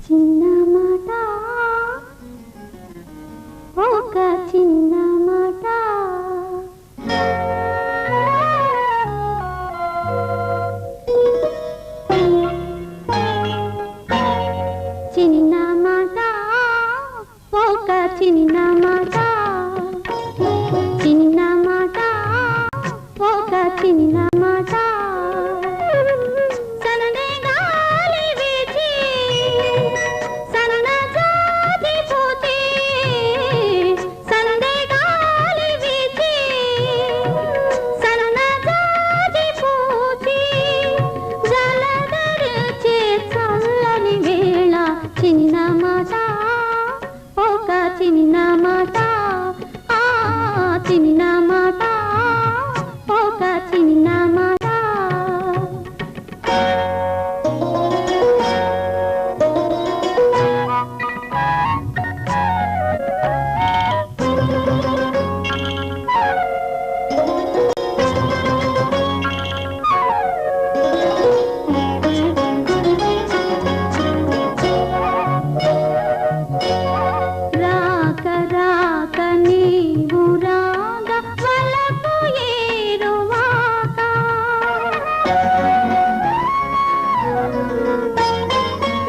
చిన్న మాట ఒక చిన్న మాట చిన్న మాట ఒక చిన్న మాట చిన్న మాట ఒక చిన్న మాట సననే గాలి వీచి సన్నజాజి పూచి సననే గాలి వీచి సన్నజాజి పూచి జలదరిచే చల్లని వేళ చిన్న మాట ఒక చిన్న మాట ఆ చిన్న మాట ఒక చిన్న మాట రాక రాక నీవు రాగ వలపు ఏరువాక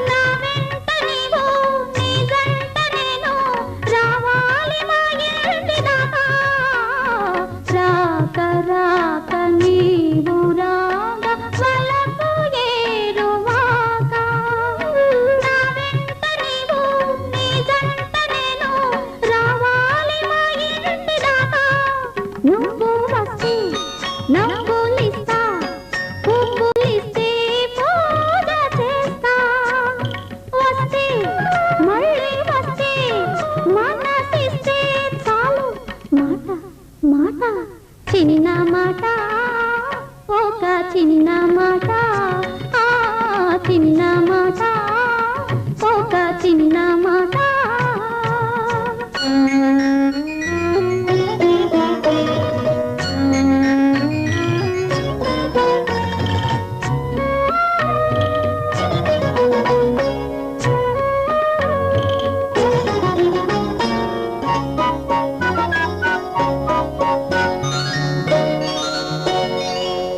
నా వెంట నీవు నీ జంట నేను రావాలి మా ఇంటి దాకా రాక రాక నీవు రాగ వలపు ఏరువాక నా వెంట నీవు నీ జంట నేను రావాలి మా ఇంటి దాకా నువ్వు వస్తే నవ్వులిస్తా పువ్వులిస్తే పూజ చేస్తా వస్తే మళ్ళీ వస్తే మనసిస్తే చాలు మాట మాట చిన్న మాట ఒక చిన్న మాట ఆ చిన్న మాట ఒక చిన్న మాట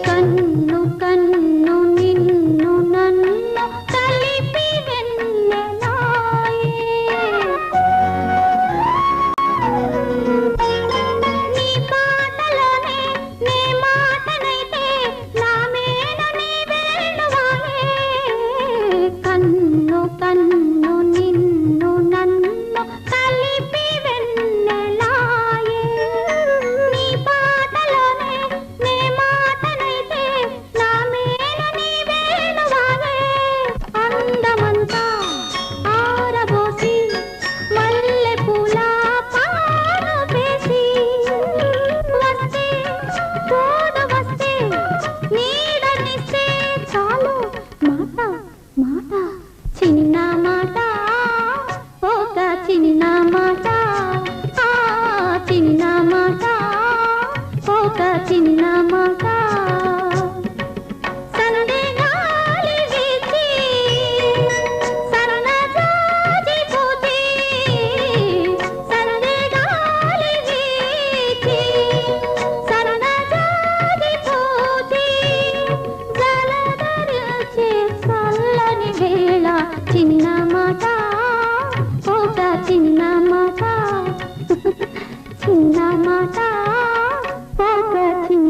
కన్ను కన్ను నిన్ను నన్ను కలిపి వెన్నెలాయే నీ పాటలోనే నీ మాటనైతే నా మేన నీ వేణువాయే కన్ను కన్ను నిన్ను నన్ను కలిపి వెన్నెలాయే నీ పాటలోనే నీ మాటనైతే నా మేన నీ వేణువాయే అందమంతా ఆరబోసి మల్లె పూల పాను వేసి వస్తే తోడు వస్తే నీడనిస్తే చాలు మాట మాట చిన్న మాట ఒక చిన్న మాట ఆ చిన్న మాట ఒక చిన్న మాట సననే గాలి వీచి సన్నజాజి పూచి సననే గాలి వీచి సన్నజాజి పూచి జలదరిచే చల్లని వేళ చిన్న మాట ఒక చిన్న మాట చిన్న మాట ఒక చిన్న